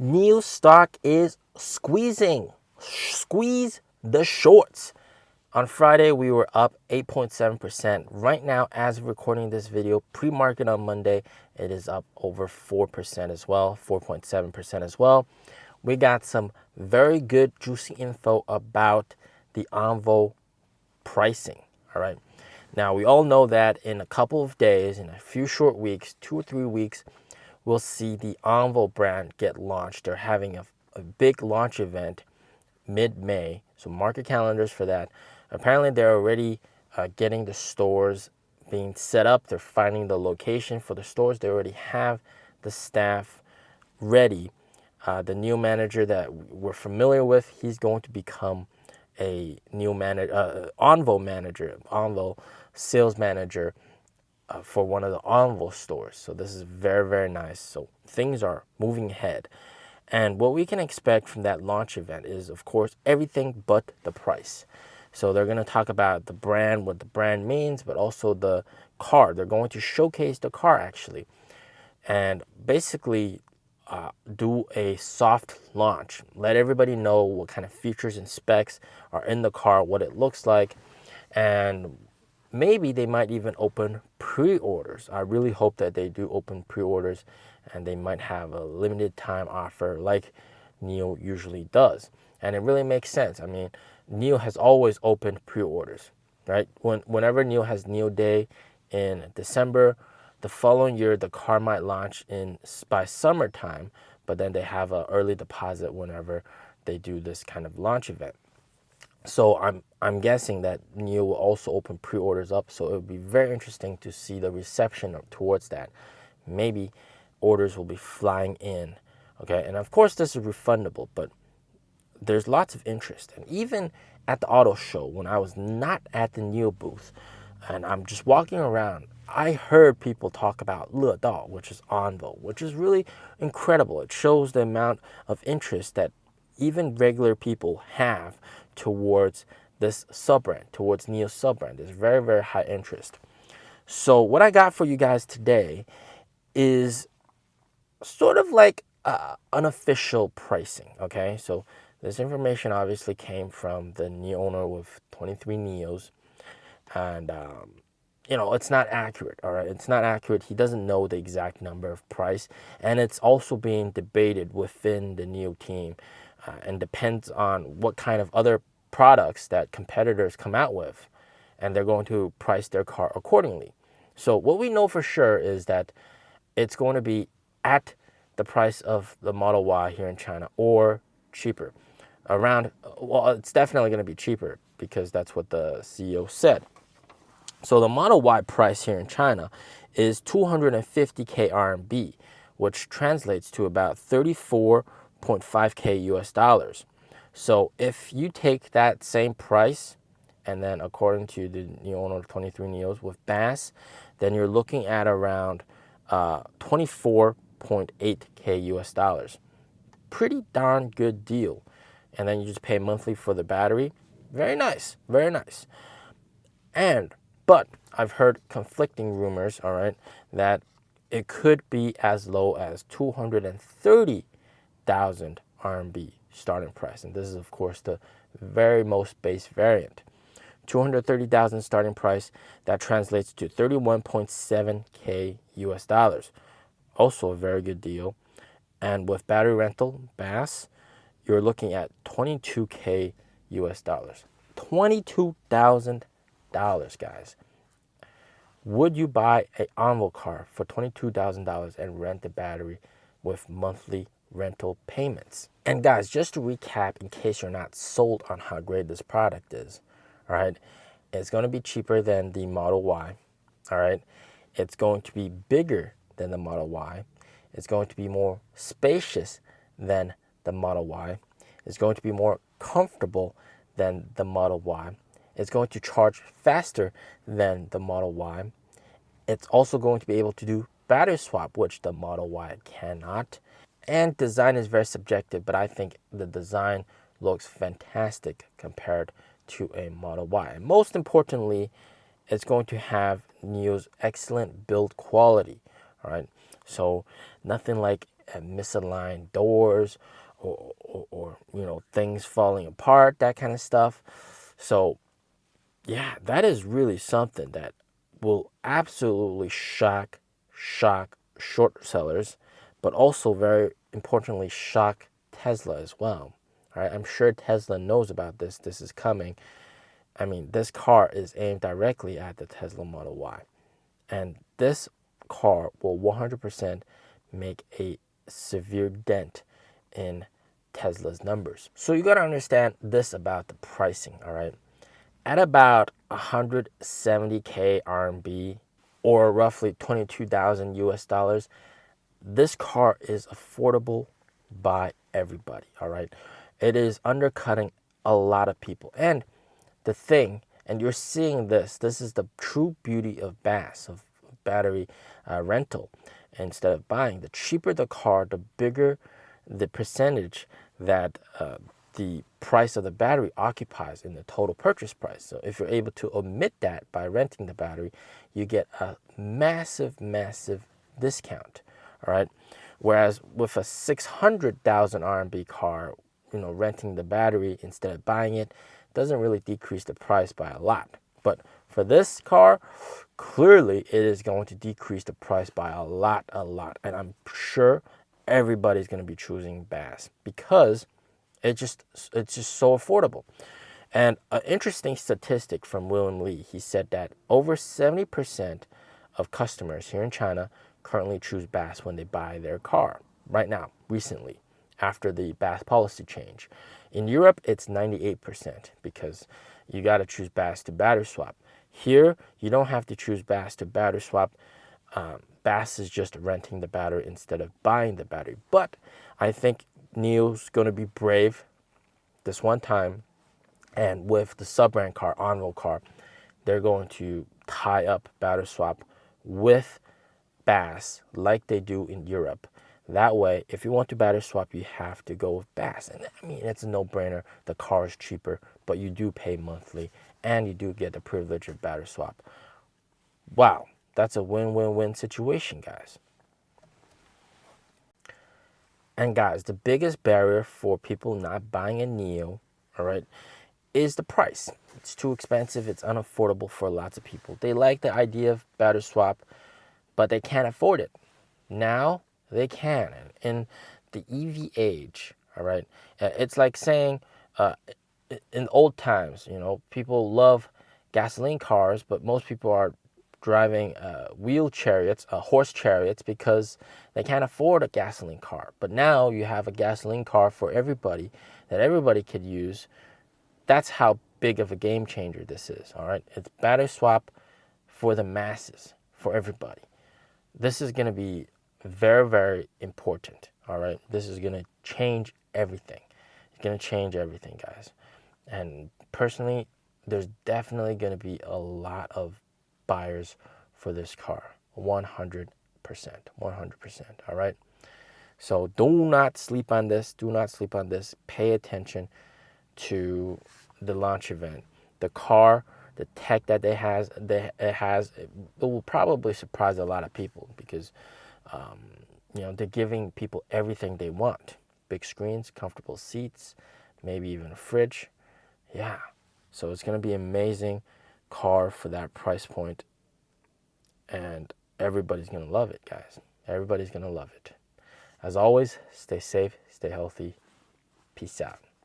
NIO stock is squeezing. Squeeze the shorts. On Friday, we were up 8.7%. Right now, as of recording this video, pre-market on Monday, it is up over 4% as well, 4.7% as well. We got some very good, juicy info about the ONVO pricing, all right? Now, we all know that in a couple of days, in a few short weeks, 2 or 3 weeks, we'll see the ONVO brand get launched. They're having a big launch event mid-May, so mark your calendars for that. Apparently, they're already getting the stores being set up. They're finding the location for the stores. They already have the staff ready. The new manager that we're familiar with, he's going to become a new manager, ONVO sales manager for one of the ONVO stores. So this is very, very nice. So things are moving ahead. And what we can expect from that launch event is, of course, everything but the price. So they're going to talk about the brand, what the brand means, but also the car. They're going to showcase the car, actually, and basically do a soft launch. Let everybody know what kind of features and specs are in the car, what it looks like, and maybe they might even open pre-orders. I really hope that they do open pre-orders, and they might have a limited time offer like NIO usually does. And it really makes sense. I mean, NIO has always opened pre-orders, right? Whenever NIO has NIO Day in December, the following year the car might launch by summertime, but then they have an early deposit whenever they do this kind of launch event. So I'm guessing that NIO will also open pre-orders up, so it would be very interesting to see the reception towards that. Maybe orders will be flying in, okay? And of course this is refundable, but there's lots of interest. And even at the auto show, when I was not at the NIO booth and I'm just walking around, I heard people talk about Le Dao, which is ONVO, which is really incredible. It shows the amount of interest that even regular people have towards this sub-brand, towards NIO's sub-brand. There's very, very high interest. So what I got for you guys today is sort of like unofficial pricing, okay? So this information obviously came from the NIO owner with 23 NIOs, and it's not accurate, all right? It's not accurate. He doesn't know the exact number of price, and it's also being debated within the NIO team, and depends on what kind of other products that competitors come out with, and they're going to price their car accordingly. So what we know for sure is that it's going to be at the price of the Model Y here in China or cheaper. It's definitely going to be cheaper because that's what the CEO said. So the Model Y price here in China is 250k RMB, which translates to about 34.5k US dollars. So if you take that same price, and then according to the NIO owner of 23 NIOs with BAS, then you're looking at around 24.8k US dollars. Pretty darn good deal. And then you just pay monthly for the battery. Very nice, very nice. But I've heard conflicting rumors, all right, that it could be as low as 230,000 RMB starting price. And this is, of course, the very most base variant. 230,000 starting price, that translates to 31.7k US dollars. Also a very good deal. And with battery rental, BAS, you're looking at 22k US dollars. $22,000, guys. Would you buy an ONVO car for $22,000 and rent the battery with monthly rental payments? And guys, just to recap, in case you're not sold on how great this product is, all right, it's going to be cheaper than the Model Y, all right? It's going to be bigger than the Model Y. It's going to be more spacious than the Model Y. It's going to be more comfortable than the Model Y. It's going to charge faster than the Model Y. It's also going to be able to do battery swap, which the Model Y cannot. And design is very subjective, but I think the design looks fantastic compared to a Model Y. And most importantly, it's going to have NIO's excellent build quality, all right? So nothing like misaligned doors or things falling apart, that kind of stuff. So yeah, that is really something that will absolutely shock short sellers, but also very importantly shock Tesla as well. All right, I'm sure Tesla knows about this. This is coming. I mean, this car is aimed directly at the Tesla Model Y. And this car will 100% make a severe dent in Tesla's numbers. So you got to understand this about the pricing, all right? At about 170K RMB or roughly 22,000 US dollars, this car is affordable by everybody, all right? It is undercutting a lot of people. And the thing, and you're seeing this is the true beauty of BaaS, of battery rental instead of buying. The cheaper the car, the bigger the percentage that the price of the battery occupies in the total purchase price. So if you're able to omit that by renting the battery, you get a massive discount, all right? Whereas with a 600,000 RMB car, renting the battery instead of buying it doesn't really decrease the price by a lot. But for this car, clearly it is going to decrease the price by a lot. And I'm sure everybody's going to be choosing BaaS because it's just so affordable. And an interesting statistic from William Li, he said that over 70% of customers here in China currently choose BaaS when they buy their car right now, recently, after the BaaS policy change. In Europe, it's 98% because you got to choose BaaS to battery swap. Here, you don't have to choose BaaS to battery swap. BaaS is just renting the battery instead of buying the battery. But I think NIO's going to be brave this one time, and with the sub-brand car, ONVO car, they're going to tie up battery swap with BaaS like they do in Europe. That way, if you want to battery swap, you have to go with BaaS. And I mean, it's a no-brainer. The car is cheaper, but you do pay monthly, and you do get the privilege of battery swap. Wow, that's a win-win-win situation, guys. And guys, the biggest barrier for people not buying a NIO, all right, is the price. It's too expensive. It's unaffordable for lots of people. They like the idea of battery swap, but they can't afford it. Now they can. In the EV age, all right, it's like saying in old times, people love gasoline cars, but most people are driving wheel chariots, horse chariots, because they can't afford a gasoline car. But now you have a gasoline car for everybody that everybody could use. That's how big of a game changer this is, all right? It's battery swap for the masses, for everybody. This is going to be very important, all right? This is going to change everything. It's going to change everything, guys. And personally, there's definitely going to be a lot of buyers for this car, 100%, all right? So do not sleep on this. Do not sleep on this. Pay attention to the launch event. The car, the tech that it will probably surprise a lot of people because they're giving people everything they want. Big screens, comfortable seats, maybe even a fridge. Yeah. So it's going to be an amazing car for that price point, and everybody's going to love it, guys. Everybody's going to love it. As always, stay safe, stay healthy. Peace out.